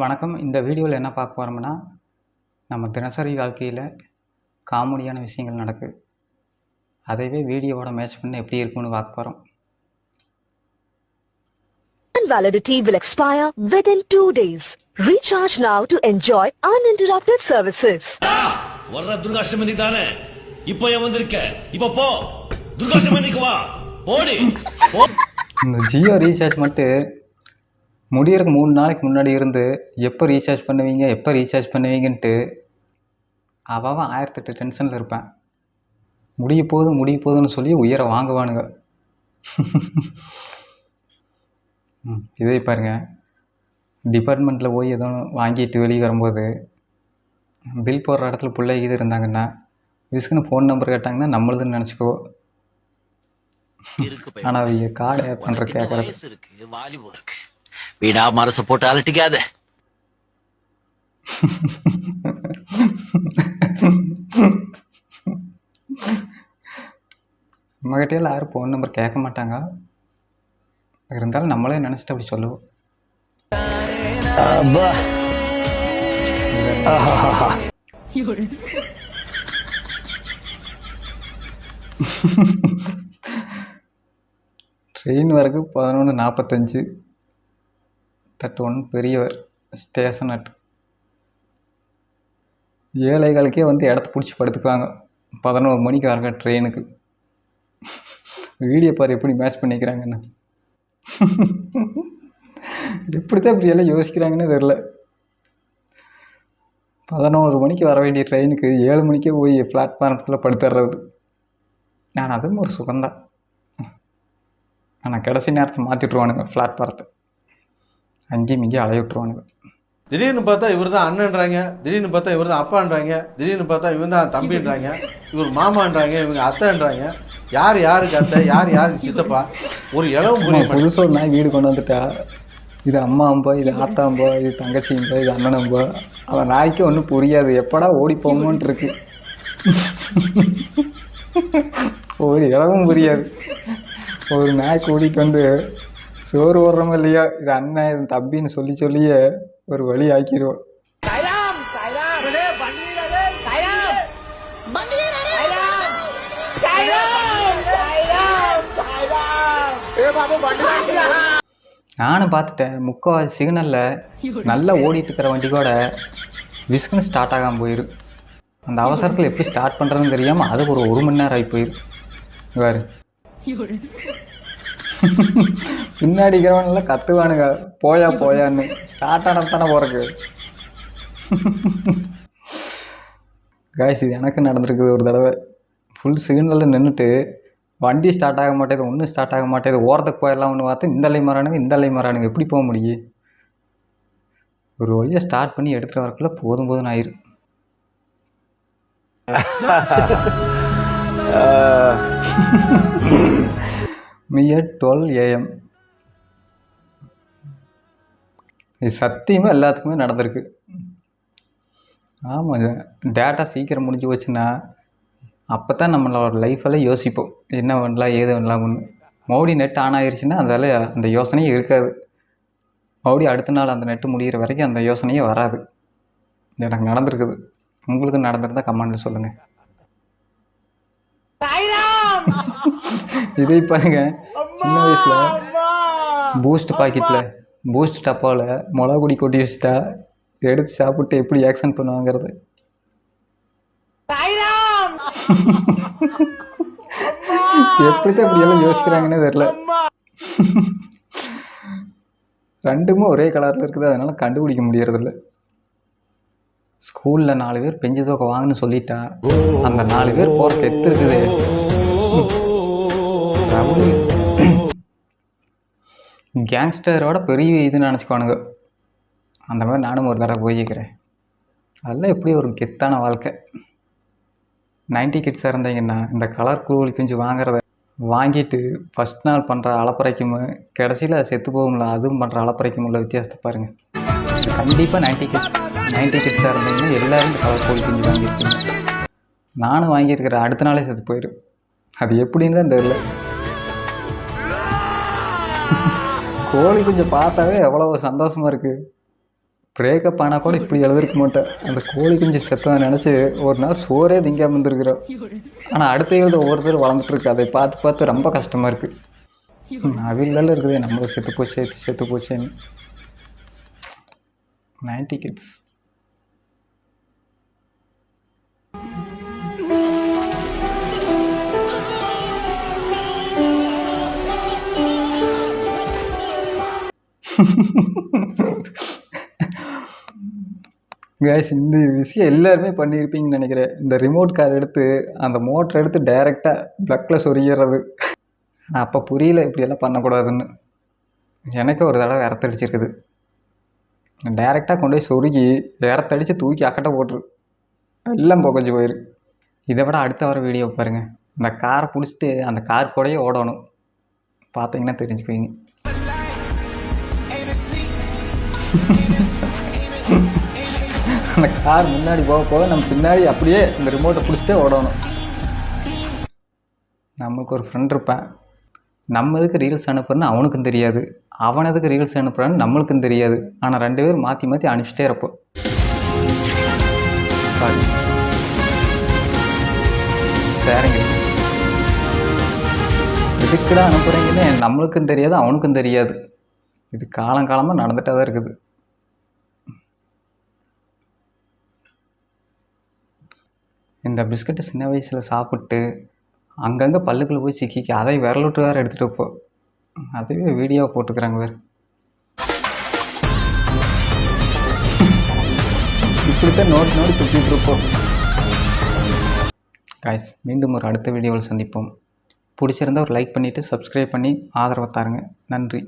வணக்கம். இந்த வீடியோவில் என்ன பார்க்க போகிறோம்னா, நம்ம தினசரி வாழ்க்கையில் காமெடியான விஷயங்கள் நடக்குது. அதைவே வீடியோவோட மேட்ச் பண்ண எப்படி இருக்கும்னு பார்க்க போகிறோம். Validity will expire within 2 days. Recharge now to enjoy uninterrupted services. வர்ற துர்காஷ்டமி தானே இப்போ வந்திருக்க. இப்போ போ துர்காஷ்டமிக்கு வா போடி. இந்த ஜியோ ரீசார்ஜ் மட்டும் முடியறதுக்கு 3 நாளைக்கு முன்னாடி இருந்து எப்போ ரீசார்ஜ் பண்ணுவீங்கன்ட்டு அவன் 1008 டென்ஷனில் இருப்பேன். முடிய போகுதுன்னு சொல்லி உயிரை வாங்குவானுங்க. இதே பாருங்க, டிபார்ட்மெண்ட்டில் போய் எதோ வாங்கிட்டு வெளியே வரும்போது பில் போடுற இடத்துல பிள்ளை இது இருந்தாங்கன்னா விஸ்க்குன்னு ஃபோன் நம்பர் கேட்டாங்கன்னா நம்மளுதுன்னு நினச்சிக்கோ. ஆனால் அவங்க கார்டு ஆட் பண்ணுற கேட்குறது வீடா மரச போட்டு அலட்டிக்காத. நம்மகிட்ட யாரும் ஃபோன் நம்பர் கேட்க மாட்டாங்க. இருந்தாலும் நம்மளே நினச்சிட்டு அப்படி சொல்லுவோம். ட்ரெயின் வரக்கு 11:45. தட்டு 1 பெரியவர் ஸ்டேஷன் அட் 7:15 வந்து இடத்த பிடிச்சி படுத்துக்குவாங்க. 11 மணிக்கு வரங்க ட்ரெயினுக்கு. வீடியோ பாரு எப்படி மேட்ச் பண்ணிக்கிறாங்கன்னு. எப்படித்தான் இப்படியெல்லாம் யோசிக்கிறாங்கன்னு தெரில. 11 மணிக்கு வர வேண்டிய ட்ரெயினுக்கு 7 மணிக்கே போய் பிளாட்ஃபாரத்தில் படுத்துடுறது. நான் அதுவும் ஒரு சுகந்தான். ஆனால் கடைசி நேரத்தில் மாற்றி விட்ருவானுங்க பிளாட்ஃபாரத்தை. அங்கேயும் இங்கேயும் அலைய விட்டுருவானுங்க. திடீர்னு பார்த்தா இவர் தான் அண்ணன்றாங்க, திடீர்னு பார்த்தா இவர் தான் அப்பான்றாங்க, திடீர்னு பார்த்தா இவன் தான் தம்பின்றாங்க, இவர் மாமான்றாங்க, இவங்க அத்தைன்றாங்க. யார் யாருக்கு அத்தை, யார் யாருக்கு சித்தப்பா, ஒரு இளவும் புரிய. புதுசாக ஒரு நாய் வீடு கொண்டு வந்துட்டா, இது அம்மா அம்பா, இது ஆத்தா அம்பா, இது தங்கச்சி அம்பா, இது அண்ணன் அம்பா. அவன் நாய்க்கு ஒன்றும் புரியாது, எப்படா ஓடி போமோன்ட்டு இருக்கு. ஒரு இளவும் புரியாது. ஒரு நாய் கூட்டிகிட்டு வந்து சோறு ஓடுறோமோ இல்லையா, இது அண்ணன் இது தம்பின்னு சொல்லியே ஒரு வழி ஆக்கிடுவோம். நானும் பார்த்துட்டேன். முக்கால்வாசி சிக்னலில் நல்லா ஓடிட்டு இருக்கிற வண்டி கூட விஸ்குன்னு ஸ்டார்ட் ஆகாமல் போயிரு. அந்த அவசரத்தில் எப்படி ஸ்டார்ட் பண்ணுறதுன்னு தெரியாமல் அது ஒரு 1 மணி நேரம் ஆகி போயிரு. வேறு பின்னாடி இருக்கிறவனெல்லாம் கத்துவானுங்க, போயான்னு. ஸ்டார்ட் ஆனால் தானே போகிறக்கு. காய்ஸ், இது எனக்கு நடந்திருக்குது ஒரு தடவை. ஃபுல் சிக்னலில் நின்றுட்டு வண்டி ஸ்டார்ட் ஆக மாட்டேது, ஒன்றும் ஸ்டார்ட் ஆக மாட்டேது. ஓரத்துக்கு போயிடலாம் ஒன்று பார்த்து இந்த அலை மாறானுங்க. எப்படி போக முடியும்? ஒரு வழியாக ஸ்டார்ட் பண்ணி எடுத்துகிட்டு வரக்குள்ள போதும் ஆயிரு. Mid 12 AM. இது சத்தியமாக எல்லாத்துக்குமே நடந்திருக்கு. ஆமாங்க, டேட்டா சீக்கிரம் முடிஞ்சு போச்சுன்னா அப்போ தான் நம்மளோட லைஃபெல்லாம் யோசிப்போம், என்ன பண்ணலாம் ஏது பண்ணலாம்னு. மறுபடியும் நெட் ஆன் ஆகிருச்சுன்னா அந்த யோசனையே இருக்காது. மறுபடியும் அடுத்த நாள் அந்த நெட்டு முடிகிற வரைக்கும் அந்த யோசனையே வராது. எனக்கு நடந்திருக்குது. உங்களுக்கு நடந்திருந்தால் கமெண்டில் சொல்லுங்கள். இதை பாருங்க, சின்ன வயசில் பூஸ்ட் பாக்கெட்டில் பூஸ்ட் டப்பாவில் மிளகா பொடி கொட்டி வச்சுட்டா எடுத்து சாப்பிட்டு எப்படி ஆக்ஷன் பண்ணுவாங்கிறது. எப்படித்தான் இப்படியெல்லாம் யோசிக்கிறாங்கன்னே தெரில. ரெண்டுமே ஒரே கலரில் இருக்குது, அதனால கண்டுபிடிக்க முடியறதில்ல. ஸ்கூலில் 4 பேர் பெஞ்சு தூக்க வாங்கன்னு சொல்லிட்டா அந்த 4 பேர் போகிறக்கு எத்து இருக்குது. கேங்ஸ்டரோட பெரிய இதுன்னு நினச்சிக்குவானுங்க. அந்த மாதிரி நானும் ஒரு தடவை போய்க்கிறேன். அதெல்லாம் எப்படி ஒரு கெத்தான வாழ்க்கை. 90 கிட்ஸாக இருந்தீங்கன்னா இந்த கலர் கூலி கொஞ்சம் வாங்கிட்டு ஃபஸ்ட் நாள் பண்ணுற அலப்பறைக்கும் கடைசியில் செத்து போகும்ல அதுவும் பண்ணுற அலப்பறைக்கும் உள்ள வித்தியாசத்தை பாருங்கள். கண்டிப்பாக 90 கிட்ஸாக இருந்தீங்கன்னா எல்லோரும் இந்த கலர் கூலி கொஞ்சம் வாங்கியிருக்கீங்க. நானும் வாங்கியிருக்கிறேன். அடுத்த நாளே செத்து போயிடும். அது எப்படின்னு தான் தெரியல. கோழி குஞ்சு பார்த்தாவே எவ்வளோ சந்தோஷமாக இருக்குது. பிரேக்கப் ஆனால் கூட இப்படி எழுதிருக்க மாட்டேன். அந்த கோழி குஞ்சு செத்ததை நினச்சி ஒரு நாள் சோறே திங்காமல் இருந்திருக்கிறோம். ஆனால் அடுத்த எழுத ஒவ்வொருத்தர் வளர்ந்துட்டுருக்கு. அதை பார்த்து பார்த்து ரொம்ப கஷ்டமாக இருக்குது. அவில்லாம் இருக்குது நம்மளும் செத்து போச்சேன்னு. 90 கிட்ஸ். கேஸ் இந்த விஷயம் எல்லாருமே பண்ணியிருப்பீங்கன்னு நினைக்கிறேன். இந்த ரிமோட் கார் எடுத்து அந்த மோட்டர் எடுத்து டைரெக்டாக ப்ளக்கில் சொருகிறது. அப்போ புரியல இப்படியெல்லாம் பண்ணக்கூடாதுன்னு. எனக்கு ஒரு தடவை இறத்தடிச்சிருக்குது. டைரெக்டாக கொண்டு போய் சொருகி இறத்தடிச்சு தூக்கி அக்கட்டை போட்டுரு, எல்லாம் புகஞ்சு போயிரு. இதை விட அடுத்த வர வீடியோ பாருங்கள். இந்த காரை பிடிச்சிட்டு அந்த கார் கூடயே ஓடணும். பார்த்தீங்கன்னா தெரிஞ்சுக்குவீங்க. அந்த கார் முன்னாடி போக நம்ம பின்னாடி அப்படியே இந்த ரிமோட்டை பிடிச்சிட்டே ஓடணும். நம்மளுக்கு ஒரு ஃப்ரெண்ட் இருப்பேன். நம்ம எதுக்கு ரீல்ஸ் அனுப்புறேன்னு அவனுக்கும் தெரியாது, அவன் எதுக்கு ரீல்ஸ் அனுப்புறான்னு நம்மளுக்கும் தெரியாது. ஆனால் 2 பேரும் மாற்றி மாற்றி அனுப்பிச்சிட்டே இருப்போம். சரிங்க, எதுக்குடா அனுப்புகிறீங்கன்னு நம்மளுக்கும் தெரியாது, அவனுக்கும் தெரியாது. இது காலங்காலமாக நடந்துகிட்டே தான் இருக்குது. இந்த பிஸ்கட்டை சின்ன வயசில் சாப்பிட்டு அங்கங்கே பல்லுக்குள்ளே போய் சிக்கிக்கு அதை விரலுட்டு வேறு எடுத்துகிட்டு போ, அதுவே வீடியோவை போட்டுக்கிறாங்க வேறு. இப்படித்தான் நோடி சுற்றிட்டு இருப்போம். காய்ஸ், மீண்டும் ஒரு அடுத்த வீடியோவில் சந்திப்போம். பிடிச்சிருந்தால் ஒரு லைக் பண்ணிவிட்டு சப்ஸ்கிரைப் பண்ணி ஆதரவு தாருங்க. நன்றி.